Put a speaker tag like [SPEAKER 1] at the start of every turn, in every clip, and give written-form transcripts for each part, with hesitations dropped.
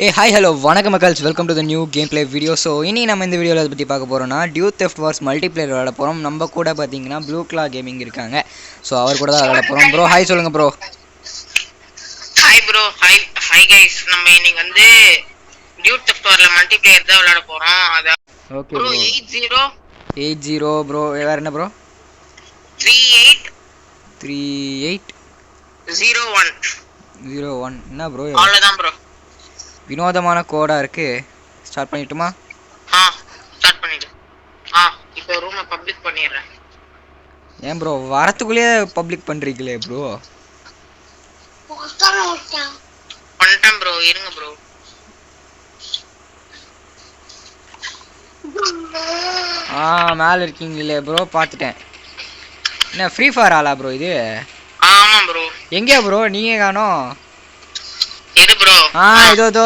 [SPEAKER 1] Hi hello வணக்கம் மக்கள்ஸ், welcome to the new game play video. So இனி நம்ம இந்த வீடியோவில் அதை பற்றி பார்க்க போகிறோம்னா டியூ தெஃப்ட் வார்ஸ் மல்டிப்ளேயர் விளையாட போகிறோம். நம்ம கூட பார்த்தீங்கன்னா ப்ளூ கிளா கேமிங் இருக்காங்க. ஸோ அவர் கூட தான் விளையாட போகிறோம். ப்ரோ ஹாய் சொல்லுங்கள் bro.
[SPEAKER 2] Hi bro. Hi guys. நம்ம இன்னைக்கு வந்து டியூ தெஃப்ட் வார்ல மல்டிப்ளேயர் தான் விளையாட போகிறோம். அதான்
[SPEAKER 1] ஓகே ப்ரோ. 80 ப்ரோ. வேறு என்ன ப்ரோ? 3801 என்ன ப்ரோ?
[SPEAKER 2] அவ்வளோதான் ப்ரோ.
[SPEAKER 1] வினோதமான கோடாக இருக்குது. ஸ்டார்ட் பண்ணிட்டுமா?
[SPEAKER 2] ஸ்டார்ட் பண்ணிடு. இப்போ ரூமை பப்ளிக் பண்ணிடுறேன்.
[SPEAKER 1] ஏன் ப்ரோ வரத்துக்குள்ளேயே பப்ளிக் பண்ணுறீங்களே ப்ரோ?
[SPEAKER 2] பண்ணிட்டேன் ப்ரோ, இருங்க ப்ரோ.
[SPEAKER 1] மேலே இருக்கீங்களே ப்ரோ, பார்த்துட்டேன். என்ன ஃப்ரீ ஃபயர் ஆளா ப்ரோ இது?
[SPEAKER 2] ஆமாம் ப்ரோ.
[SPEAKER 1] எங்கேயா ப்ரோ நீங்கள் காணோம்?
[SPEAKER 2] இரு ப்ரோ.
[SPEAKER 1] இதோ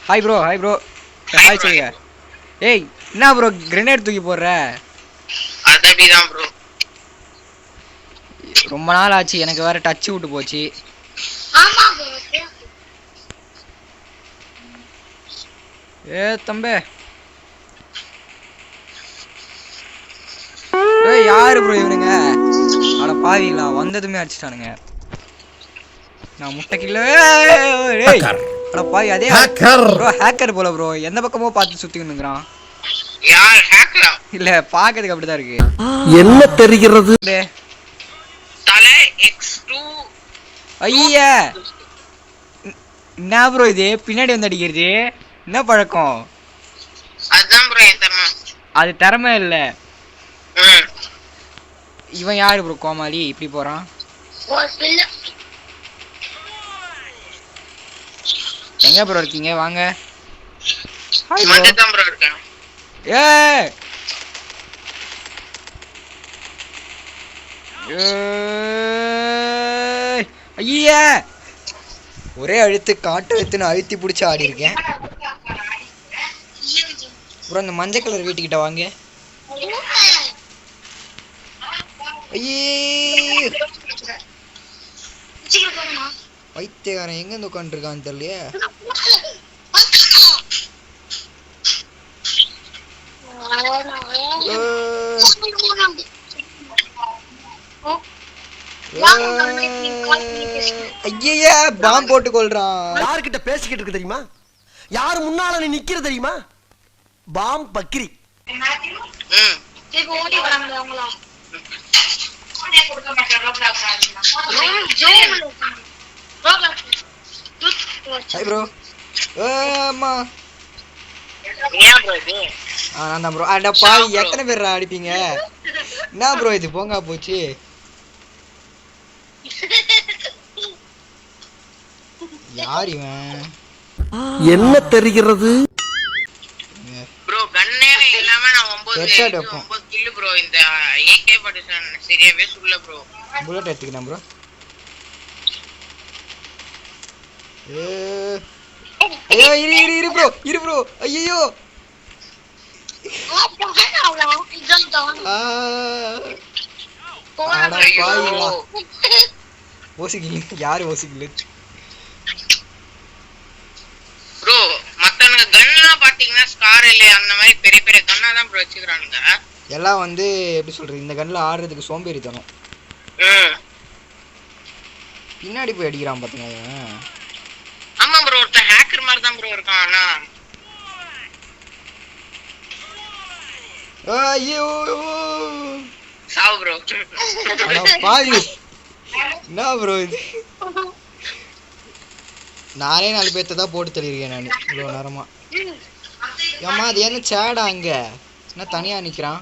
[SPEAKER 1] ஹாய் ப்ரோ. ஹாய் சொல்லுங்க. ஏய் என்ன ப்ரோ கிரெனேட் தூக்கி போடுற?
[SPEAKER 2] அதபிதான் ப்ரோ.
[SPEAKER 1] ரொம்ப நாள் ஆச்சு, எனக்கு வேற டச் விட்டு போச்சு. தம்பே. யாரு ப்ரோ இவனுங்க? அட பாவீங்களா, வந்ததுமே அடிச்சிட்டானுங்க. நான் முட்டைக்கில்ல. அட பாவி, அதே ப்ரோ ஹேக்கர் போல ப்ரோ. எந்த பக்கமோ பார்த்து சுத்திக்கிட்டுங்கறான்.
[SPEAKER 2] யார் ஹேக்கரா?
[SPEAKER 1] இல்ல பாக்கிறதுக்கு அப்படிதான் இருக்கு.
[SPEAKER 3] என்ன தெரிகிறது?
[SPEAKER 2] தலை X2.
[SPEAKER 1] ஐயா என்ன ப்ரோ இது பின்னாடி வந்து அடிக்கிறது? என்ன பழக்கம்?
[SPEAKER 2] அதான் ப்ரோ என் திறமை.
[SPEAKER 1] அது திறமை இல்ல. இவன் யாரு ப்ரோ கோமாளி இப்படி போறான்? எங்க ப்ரோ இருக்கீங்க? வாங்க. Hi bro.
[SPEAKER 2] மட்டும் ப்ரோ இருக்கேன்.
[SPEAKER 1] ஐயா ஒரே அழுத்து காட்டு அழுத்துன்னு அழுத்தி பிடிச்சி ஆடி இருக்கேன் ப்ரோ. இந்த மஞ்சள் கலர் வீட்டுக்கிட்ட வாங்க. ஐயே வைத்தியக்காரன் எங்க இருந்து உட்காந்துருக்கான்னு தெரியலையே. ஐயா பாம் போட்டு கொள்றான்.
[SPEAKER 3] யார்கிட்ட பேசிக்கிட்டு இருக்கு தெரியுமா? யார் முன்னால நீ நிக்கிற தெரியுமா? பாம் பக்கிரி.
[SPEAKER 1] Hi bro. அம்மா
[SPEAKER 2] ஏன் ப்ரோ இது?
[SPEAKER 1] நான் தான் ப்ரோ. அட பாவி, எத்தனை பேர் அடிப்பீங்க? என்ன ப்ரோ இது போங்கா போச்சு. யார் இவன்?
[SPEAKER 3] என்ன தெரிகிறது?
[SPEAKER 2] ப்ரோ கண்ணே இல்லாம நான் 9 கில் ப்ரோ. இந்த AK47 சரியாவே சுல்ல ப்ரோ.
[SPEAKER 1] புல்லட் எடுத்துக்கிறேன் ப்ரோ. இரு ப்ரோ. ஐயோ ஓசிக்கில். யாரு ஓசிக்கில்
[SPEAKER 2] ப்ரோ? மத்தவங்க கன்லாம் பாத்தீங்கன்னா ஸ்கார் இல்ல அந்த மாதிரி பெரிய பெரிய கன்னா தான் ப்ரோ வச்சுக்கிறானுங்க.
[SPEAKER 1] எல்லாம் வந்து எப்படி சொல்றது, இந்த கன்ல ஆடுறதுக்கு சோம்பேறி தரும். பின்னாடி போய் அடிக்கிறான் பாத்தீங்க.
[SPEAKER 2] ஆமா ப்ரோ, ஒருத்தன் ஹேக்கர் மாதிரி தான் ப்ரோ இருக்கான். ஆனா
[SPEAKER 1] ஐயோ
[SPEAKER 2] சாவு ப்ரோ.
[SPEAKER 1] பாவி என்ன ப்ரோ இது? நானே 4 பேர்த்த தான் போட்டு தள்ளியிருக்கேன் நான் இவ்வளோ நேரமா. ஏம்மா அது என்ன சேடா அங்க என்ன தனியா நிக்கிறான்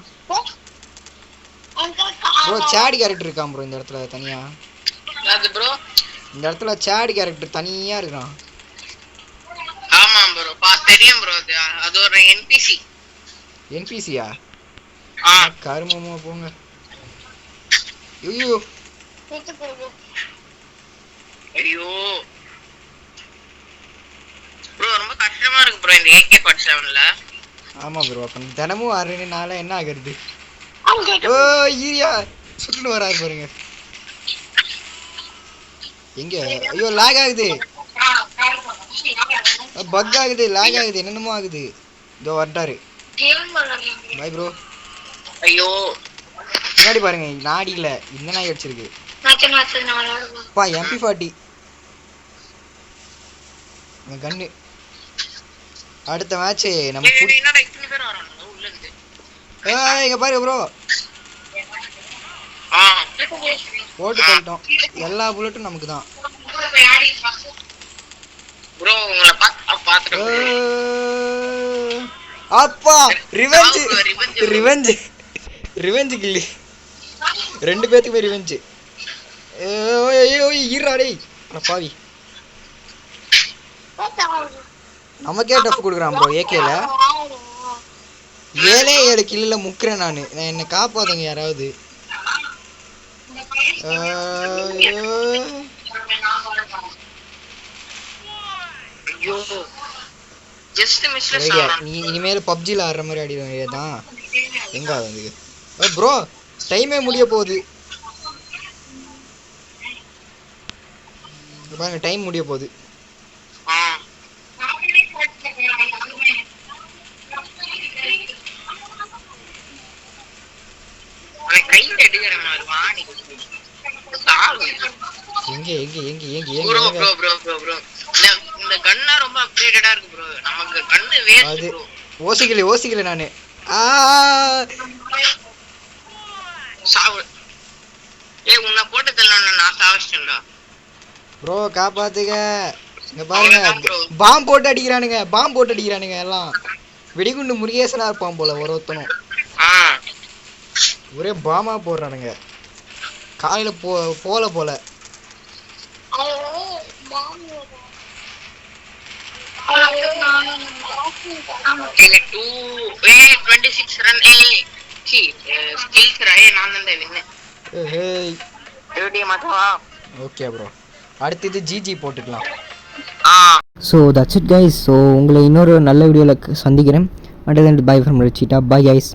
[SPEAKER 1] ப்ரோ? சேட் கேரக்டர் இருக்கான் ப்ரோ இந்த இடத்துல தனியா.
[SPEAKER 2] ப்ரோ
[SPEAKER 1] இந்த இடத்துல சேட் கேரக்டர் தனியா இருக்கான்.
[SPEAKER 2] ஆமா ப்ரோ தெரியும் ப்ரோ. அது ஒரு NPC.
[SPEAKER 1] NPCயா? கருமமா போங்க. ஐயோ
[SPEAKER 2] ப்ரோ ரொம்ப கஷ்டமா இருக்கு ப்ரோ இந்த AK47ல.
[SPEAKER 1] ஆமா ப்ரோ. அப்ப தினமும் 6 என்ன ஆகுறது? ஈரியா சுட்டுன்னு வராரு பாருங்க. எங்க? ஐயோ லாக் ஆகுது. பக் ஆகுது, லாக் ஆகுது, என்னென்னமோ ஆகுது. இதோ வரட்டாரு. Bye bro.
[SPEAKER 2] ஐயோ
[SPEAKER 1] முன்னாடி பாருங்க, நாடி இல்ல இந்த நாய் அடிச்சிருக்கு. பா MP40 கன்னு. அடுத்த மேட்ச் நம்ம
[SPEAKER 2] என்னடா இத்தனை பேர் வரானுங்க உள்ள இருந்து.
[SPEAKER 1] இங்க பாருங்க ப்ரோ, போட்டு போயிட்டோம். எல்லா புல்லட்டும் நமக்கு தான்
[SPEAKER 2] ப்ரோ. உங்களை பாத்துட்டு
[SPEAKER 1] அப்பா. ரிவெஞ்ச் கில்லி. 2 பேத்துக்குமே ரிவெஞ்ச். ஈரா டேய் பாவி. நமக்கே டஃப் கொடுக்குறான் ப்ரோ. ஏகேல 7 கில்ல முக்குறேன் நானு. என்ன காப்பாத்துங்க யாராவது. நீ இனிமேல் பப்ஜில ஆடுற மாதிரி ஆடிடுவேன் தான். எங்க வந்து ப்ரோ டைமே முடிய போகுது பாருங்க, டைம் முடிய போகுது. எங்க எங்க எங்க எங்க எங்க
[SPEAKER 2] இந்த கன்னா ரொம்ப அப்டேட்டடா இருக்கு ப்ரோ. நமக்கு கன்னு வேஸ்ட் ப்ரோ.
[SPEAKER 1] ஓசிக்கல நானு.
[SPEAKER 2] சாவு. உன்னை போட்டு தள்ளன நான் சாவச்சிட்டேன்டா
[SPEAKER 1] ப்ரோ. காப்பாத்துங்க. இங்க பாருங்க, பாம் போட்டு அடிக்கிறானுங்க எல்லாம். வெடிகுண்டு முருகேசனா இருப்பான் போல ஒருத்தனும். ஒரே பாமா போடுறானுங்க. காலையில போல ஓகே ப்ரோ. அடுத்தது ஜிஜி போட்டுக்கலாம். So that's it guys. So உங்களை இன்னொரு நல்ல வீடியோவில் சந்திக்கிறேன். And bye from Rachita. Bye guys.